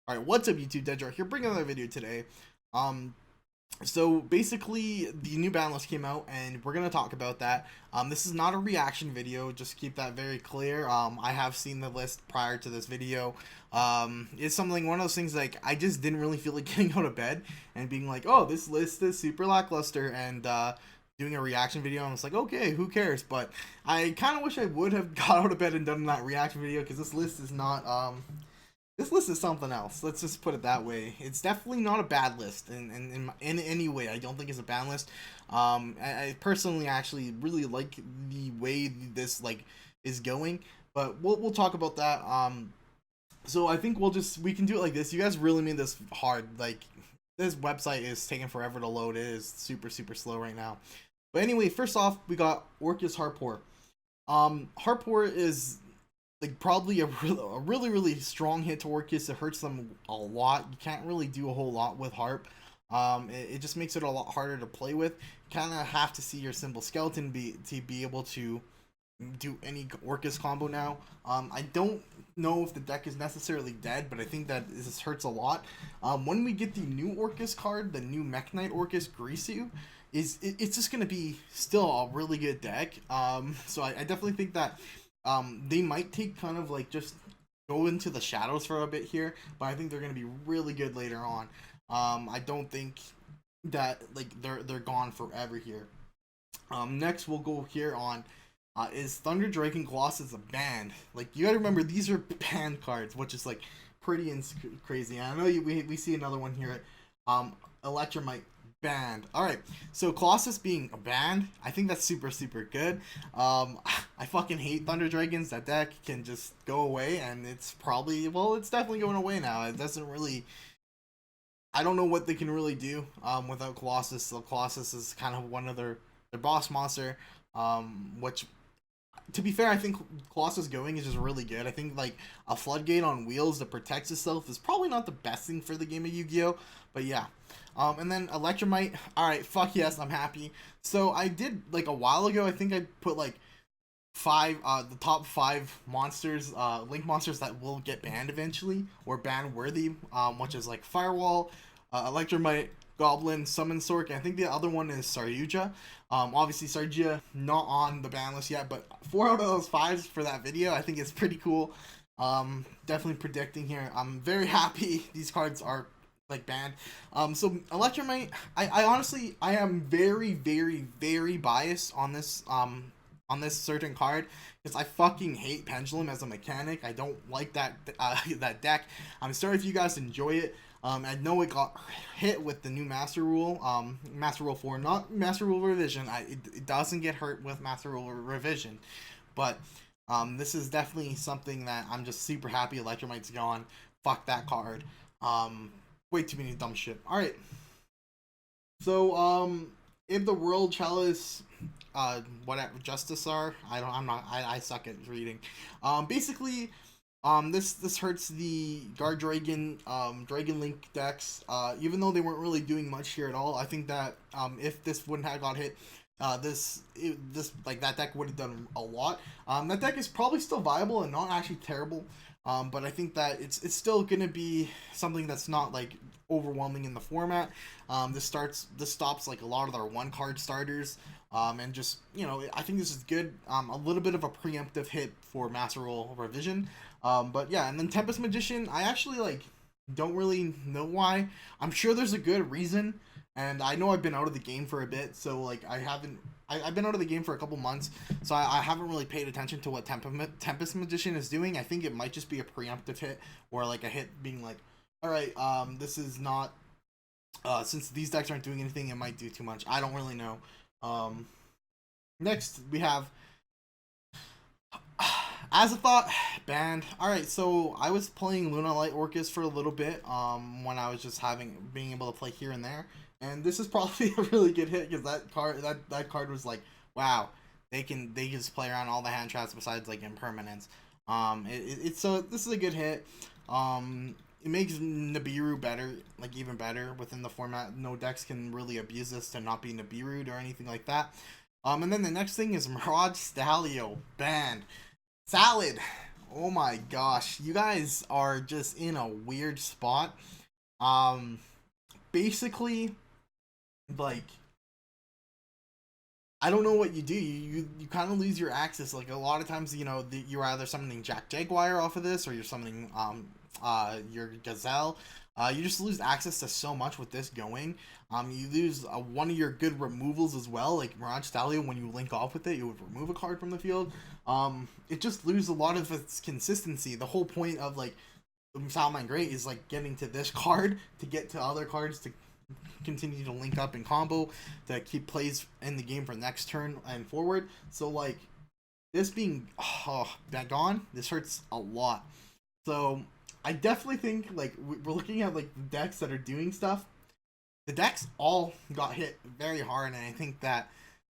Alright, what's up YouTube, Dedra here, bringing another video today. Um, so basically, the new ban list came out, and we're gonna talk about that. This is not a reaction video, just keep that very clear. I have seen the list prior to this video. It's one of those things like, I just didn't really feel like getting out of bed and being like, oh, this list is super lackluster, and, doing a reaction video, and I was like, okay, who cares? But I kind of wish I would have got out of bed and done that reaction video, because this list is not, this list is something else. Let's just put it that way. It's definitely not a bad list in any way. I don't think it's a bad list. I personally actually really like the way this is going, but we'll talk about that. So I think we can do it like this. You guys really made this hard. Like, this website is taking forever to load. It is super slow right now. But anyway, first off, we got Orcus Harpor. Harpor is like probably a really strong hit to Orcus. It hurts them a lot. You can't really do a whole lot with Harp. It just makes it a lot harder to play with. You kind of have to see your Symbol Skeleton to be able to do any Orcus combo now. I don't know if the deck is necessarily dead, but I think that this hurts a lot. When we get the new Orcus card, the new Mech Knight Orcus Grisu, it's just gonna be still a really good deck. So I definitely think that they might take kind of like just go into the shadows for a bit here, but I think they're gonna be really good later on. I don't think that like they're gone forever here. Next we'll go here on is Thunder Dragon Colossus a banned? Like, you gotta remember, these are banned cards, which is like pretty crazy. I know we see another one here. Electromite banned. Alright, so Colossus being a banned, I think that's super good. I fucking hate Thunder Dragons. That deck can just go away, and it's probably, well, it's definitely going away now. It doesn't really, I don't know what they can really do without Colossus. So Colossus is kind of one of their boss monster, which, to be fair, I think Colossus going is just really good. I think like a Floodgate on wheels that protects itself is probably not the best thing for the game of Yu-Gi-Oh! But yeah. And then Electromite, alright, fuck yes, I'm happy. So I did, like a while ago, I think I put like the top 5 monsters, link monsters that will get banned eventually, or ban worthy, which is like Firewall, Electromite, Goblin, Summon Sork, and I think the other one is Saryuja. Obviously Saryuja not on the ban list yet, but 4 out of those 5s for that video, I think it's pretty cool. Definitely predicting here. I'm very happy these cards are like banned. So Electromite, I honestly, I am very biased on this certain card, because I fucking hate Pendulum as a mechanic. I don't like that that deck. I'm sorry if you guys enjoy it. I know it got hit with the new Master Rule, Master Rule 4, not Master Rule Revision. It doesn't get hurt with Master Rule Revision, but this is definitely something that I'm just super happy Electromite's gone. Fuck that card. Way too many dumb shit. Alright. So, if the World Chalice, whatever, Justice are, I suck at reading. Basically, this hurts the Guard Dragon, Dragon Link decks, even though they weren't really doing much here at all. I think that, if this wouldn't have got hit, that deck would have done a lot. That deck is probably still viable and not actually terrible. But I think that it's still gonna be something that's not like overwhelming in the format. This stops like a lot of our 1-card starters, and just, you know, I think this is good. A little bit of a preemptive hit for Master Rule Revision. But yeah, and then Tempest Magician, I actually like don't really know why. I'm sure there's a good reason, and I know I've been out of the game for a bit, so like I've been out of the game for a couple months, so I haven't really paid attention to what Tempest Magician is doing. I think it might just be a preemptive hit, or like a hit being like, alright, this is not, since these decks aren't doing anything, it might do too much. I don't really know. Next, we have As a Thought, banned. Alright, so I was playing Luna Light Orcus for a little bit, when I was just being able to play here and there. And this is probably a really good hit, because that card was like, wow, they can just play around all the hand traps besides like impermanence. So this is a good hit. It makes Nibiru better, like even better within the format. No decks can really abuse this to not be Nibiru or anything like that. And then the next thing is Mirage Stalio, banned. Salad. Oh my gosh, you guys are just in a weird spot. Um, basically, like I don't know what you do. You kind of lose your access. Like a lot of times, you're either summoning Jack Jaguar off of this, or you're summoning your Gazelle. You just lose access to so much with this going. You lose one of your good removals as well, like Mirage Stallion. When you link off with it, you would remove a card from the field. It just loses a lot of its consistency. The whole point of like Salamine Great is like getting to this card to get to other cards to continue to link up and combo to keep plays in the game for next turn and forward. So like this being gone, this hurts a lot. So I definitely think like we're looking at like the decks that are doing stuff. The decks all got hit very hard, and I think that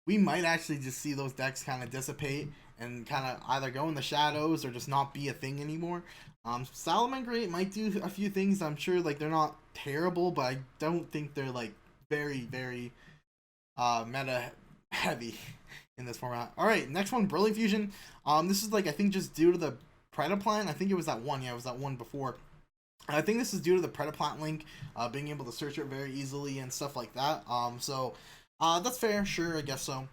we might actually just see those decks kind of dissipate and kind of either go in the shadows or just not be a thing anymore. Salamangreat might do a few things. I'm sure like they're not terrible, but I don't think they're like very meta heavy in this format. All right, next one, Brilliant Fusion. This is like I think just due to the Predaplant. I think it was that one. Yeah, it was that one before. I think this is due to the Predaplant link, being able to search it very easily and stuff like that. So that's fair. Sure, I guess so.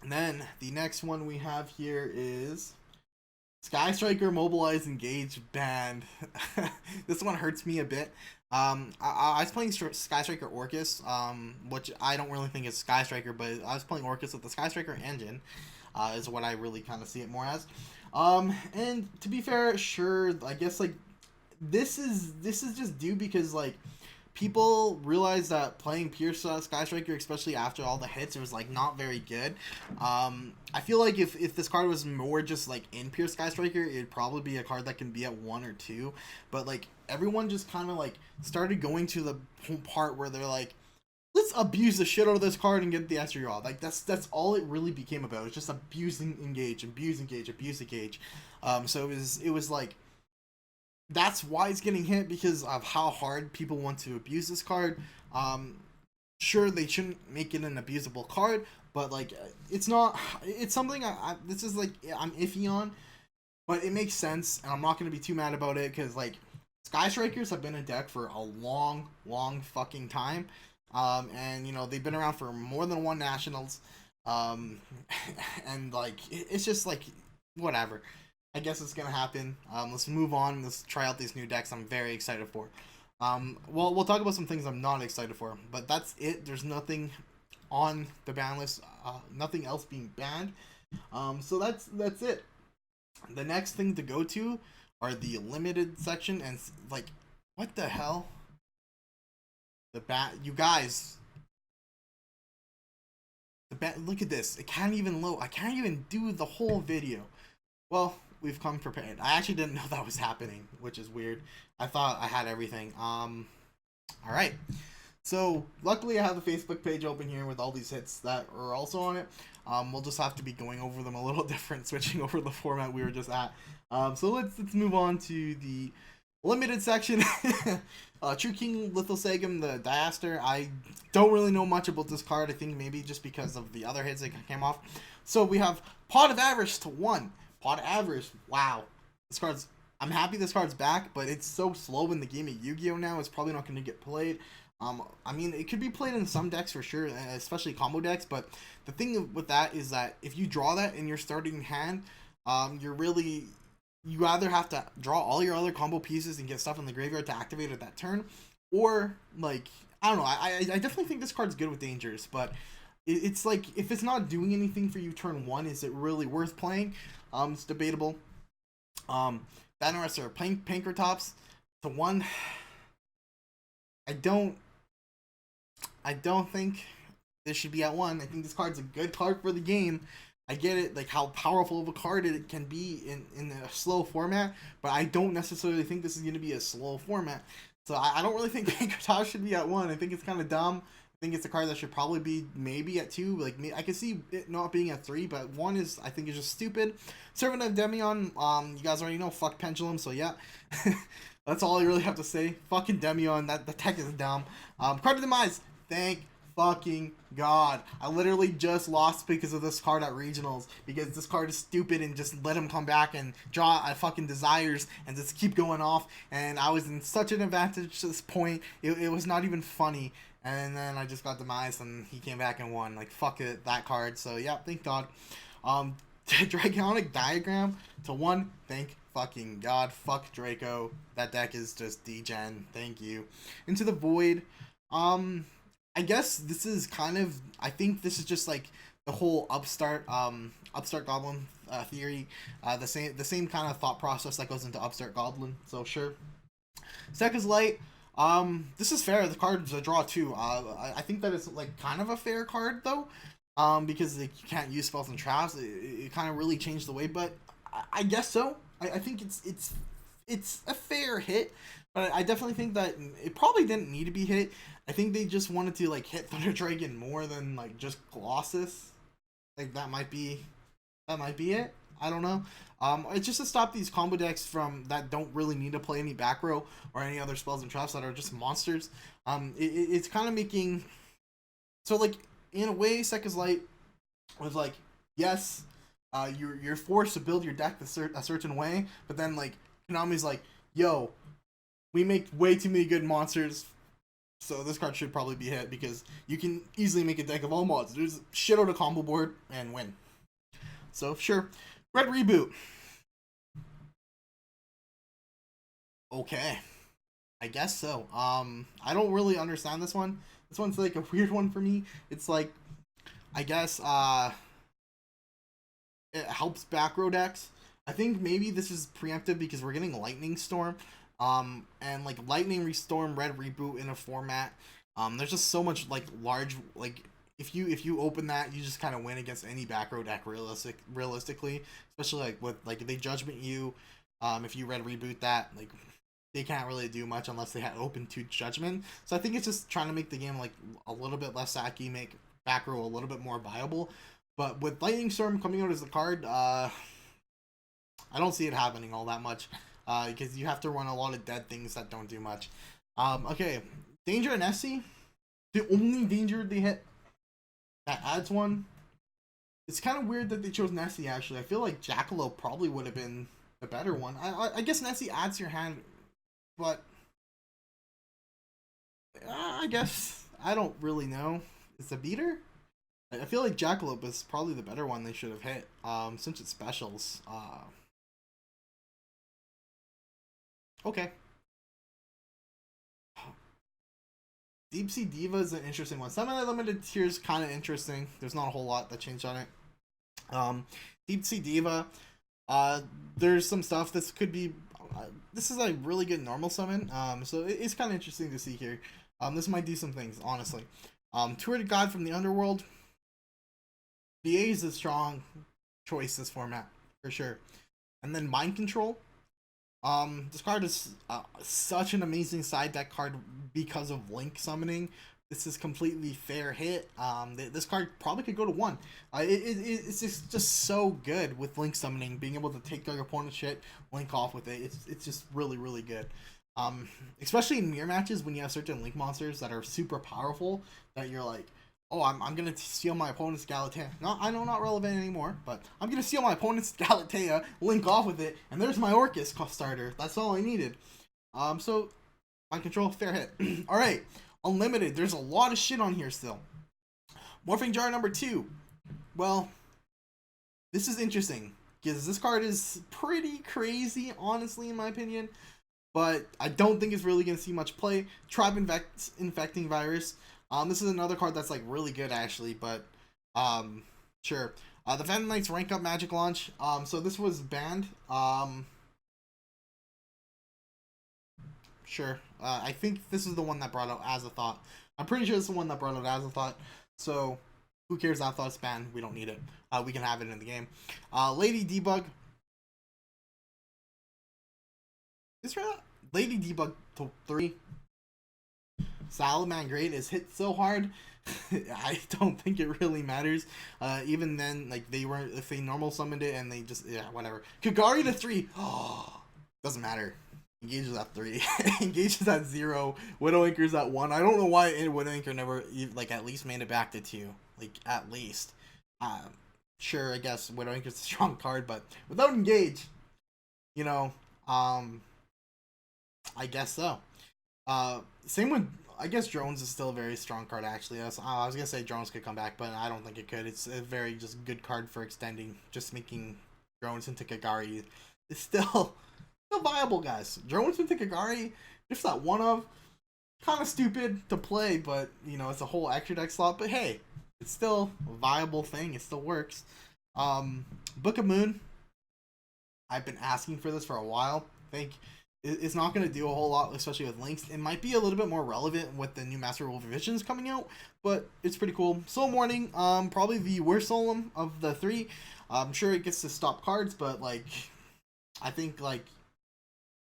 And then the next one we have here is Sky Striker Mobilize Engage banned. This one hurts me a bit. I was playing Sky Striker Orcus, which I don't really think is Sky Striker, but I was playing Orcus with the Sky Striker engine, is what I really kind of see it more as. And to be fair, sure, I guess like this is just due because like people realized that playing pure Sky Striker, especially after all the hits, it was like not very good. I feel like if this card was more just like in pure Sky Striker, it'd probably be a card that can be at 1 or 2. But like everyone just kind of like started going to the part where they're like, let's abuse the shit out of this card and get the SR off. Like that's all it really became about. It's just abusing engage, abuse engage, abuse engage. So it was like that's why it's getting hit because of how hard people want to abuse this card. Sure, they shouldn't make it an abusable card, but like it's not. It's something this is like I'm iffy on, but it makes sense, and I'm not gonna be too mad about it because like Sky Strikers have been a deck for a long fucking time, and they've been around for more than one nationals, and like it's just like whatever. I guess it's gonna happen. Let's move on. Let's try out these new decks I'm very excited for. Well, we'll talk about some things I'm not excited for, but that's it. There's nothing on the ban list. Nothing else being banned. So that's it. The next thing to go to are the limited section, and like, what the hell? You guys. Look at this. It can't even load. I can't even do the whole video. Well, we've come prepared. I actually didn't know that was happening, which is weird. I thought I had everything. Alright. So, luckily I have the Facebook page open here with all these hits that are also on it. We'll just have to be going over them a little different, switching over the format we were just at. So let's move on to the limited section. True King Lithosegum, the Diaster. I don't really know much about this card. I think maybe just because of the other hits that came off. So we have Pot of Avarice to 1. Pot of Avarice. Wow. This card's... I'm happy this card's back, but it's so slow in the game of Yu-Gi-Oh! Now. It's probably not going to get played. I mean, it could be played in some decks for sure, especially combo decks, but the thing with that is that if you draw that in your starting hand, you either have to draw all your other combo pieces and get stuff in the graveyard to activate it that turn, or, like, I don't know, I definitely think this card's good with dangers, but it's like, if it's not doing anything for you turn 1, is it really worth playing? It's debatable. Bannerester, Pankratops to 1. I don't think this should be at 1. I think this card's a good card for the game. I get it, like how powerful of a card it can be in a slow format, but I don't necessarily think this is going to be a slow format. So I don't really think Pankratops should be at 1. I think it's kind of dumb. I think it's a card that should probably be maybe at 2. Like, I can see it not being at 3, but 1 is, I think, is just stupid. Servant of Demion, you guys already know, fuck Pendulum, so yeah. That's all I really have to say. Fucking Demion, the tech is dumb. Card of Demise, thank fucking god. I literally just lost because of this card at regionals, because this card is stupid and just let him come back and draw a fucking desires and just keep going off, and I was in such an advantage to this point. It was not even funny. And then I just got demised and he came back and won. Like, fuck it, that card. So yeah, thank god. Draconic Diagram to 1, thank fucking god. Fuck Draco. That deck is just degen. Thank you. Into the Void. I guess this is kind of, I think this is just like the whole upstart Goblin theory. The same kind of thought process that goes into Upstart Goblin. So sure. Second's Light. This is fair. The card's a draw too. I think that it's like kind of a fair card though. Because like, you can't use spells and traps. It kind of really changed the way, but I guess so. I think it's a fair hit, but I definitely think that it probably didn't need to be hit. I think they just wanted to like hit Thunder Dragon more than like just Colossus. Like that might be it. I don't know. It's just to stop these combo decks from that don't really need to play any back row or any other spells and traps that are just monsters. It's kind of making, so like in a way, Sekka's Light was like, yes, you're forced to build your deck a certain way, but then like Konami's like, yo, we make way too many good monsters, so this card should probably be hit because you can easily make a deck of all mods. There's shit out of combo board and win. So sure. Red Reboot. Okay. I guess so. I don't really understand this one. This one's like a weird one for me. It's like, I guess, it helps back row decks. I think maybe this is preemptive because we're getting Lightning Storm. And like Lightning Storm Red Reboot in a format. There's just so much like large, like, if you open that, you just kind of win against any back row deck realistically, especially like with like they Judgment you, if you Red Reboot that, like they can't really do much unless they had open to Judgment. So I think it's just trying to make the game like a little bit less sacky, make back row a little bit more viable. But with Lightning Storm coming out as a card, I don't see it happening all that much, because you have to run a lot of dead things that don't do much. Okay, Danger and Nessie, the only Danger they hit that adds one. It's kind of weird that they chose Nessie, actually. I feel like Jackalope probably would have been the better one. I guess Nessie adds your hand, but I guess I don't really know. It's a beater? I feel like Jackalope is probably the better one they should have hit, since it's specials. Okay. Deep Sea Diva is an interesting one. Semi-limited tier is kind of interesting. There's not a whole lot that changed on it. Deep Sea Diva, there's some stuff. This could be, this is a really good normal summon. So it's kind of interesting to see here. This might do some things, honestly. Tour to God from the Underworld. BA is a strong choice this format, for sure. And then Mind Control. This card is such an amazing side deck card because of Link summoning. This is completely fair hit. This card probably could go to 1. It's just so good with Link summoning, being able to take their opponent's shit, Link off with it. It's just really, really good. Especially in mirror matches when you have certain Link monsters that are super powerful that you're like, oh, I'm gonna steal my opponent's Galatea. No, I know, not relevant anymore, but I'm gonna steal my opponent's Galatea, Link off with it, and there's my Orcus starter. That's all I needed. So Mind Control, fair hit. All right, Unlimited. There's a lot of shit on here still. Morphing Jar number 2. Well, this is interesting because this card is pretty crazy, honestly, in my opinion. But I don't think it's really gonna see much play. Tribe Infecting Virus. This is another card that's like really good actually, but sure. The Phantom Knights rank up magic launch. So this was banned. Sure. I think this is the one that brought out Azathoth. I'm pretty sure it's the one that brought out Azathoth. So who cares? Azathoth's banned. We don't need it. We can have it in the game. Lady Debug. Is right? Lady Debug to 3. Salaman Great is hit so hard. I don't think it really matters. Even then, like they weren't, if they normal summoned it and they just, yeah, whatever. Kagari to 3. Oh, doesn't matter. Engage is at 3. Engage is at 0. Widowmaker's at 1. I don't know why Widowmaker never, like, at least made it back to 2. Like, at least. Sure, I guess Widowmaker's a strong card, but without Engage, you know, I guess so. Same with, I guess Drones is still a very strong card, actually. I was going to say Drones could come back, but I don't think it could. It's a very just good card for extending, just making Drones into Kagari. It's still viable, guys. Drones into Kagari, just that one of, kind of stupid to play, but, you know, it's a whole extra deck slot, but hey, it's still a viable thing. It still works. Book of Moon, I've been asking for this for a while. I think it's not going to do a whole lot, especially with links. It might be a little bit more relevant with the new Master Rule revisions coming out, but it's pretty cool. Soul Morning, probably the worst Solemn of the 3. I'm sure it gets to stop cards, but, like, I think, like,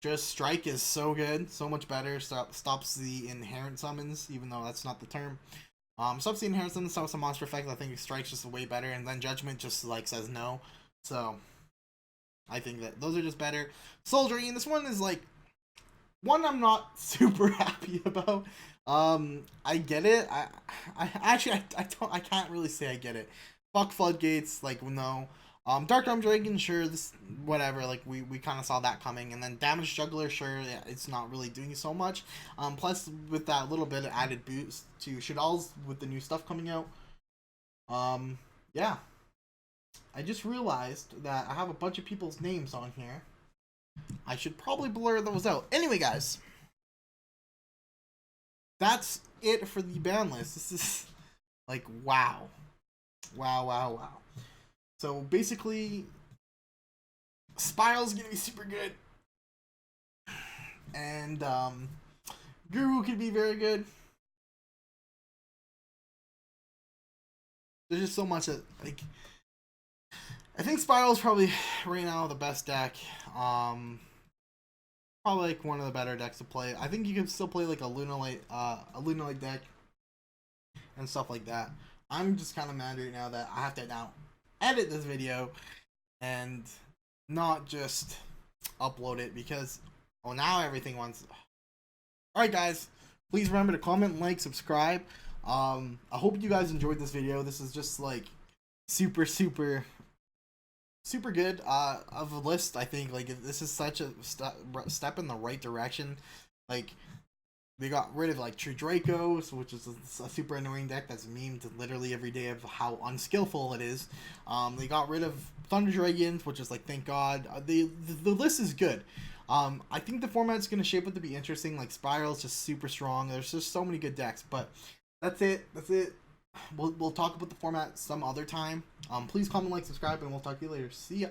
just Strike is so good, so much better. Stops the inherent summons, even though that's not the term. Stops the inherent summons, stops the monster effect. I think Strike's just way better, and then Judgment just, like, says no. So I think that those are just better. Soul Drain, this one is, like, one I'm not super happy about. I get it. I actually I can't really say I get it. Fuck Floodgates, like, no. Dark Arm Dragon, sure, this, whatever, like, we kind of saw that coming, and then Damage Juggler, sure, yeah, it's not really doing so much, plus, with that little bit of added boost to Shadal's with the new stuff coming out, yeah, I just realized that I have a bunch of people's names on here. I should probably blur those out. Anyway, guys, that's it for the ban list. This is, like, wow. So basically, Spiral's gonna be super good, and Guru could be very good. There's just so much that, like, I think Spiral's probably right now the best deck. Probably like one of the better decks to play. I think you can still play like a Lunalight deck and stuff like that. I'm just kind of mad right now that I have to now edit this video and not just upload it because, well, now everything wants. Alright, guys, please remember to comment, like, subscribe. I hope you guys enjoyed this video. This is just like super good of a list. I think, like, this is such a step in the right direction. Like, they got rid of, like, True Dracos, which is a super annoying deck that's memed literally every day of how unskillful it is. They got rid of Thunder Dragons, which is, like, thank God. The list is good. I think the format's going to shape up to be interesting. Like, Spiral's just super strong. There's just so many good decks. But that's it. We'll talk about the format some other time. Please comment, like, subscribe, and we'll talk to you later. See ya.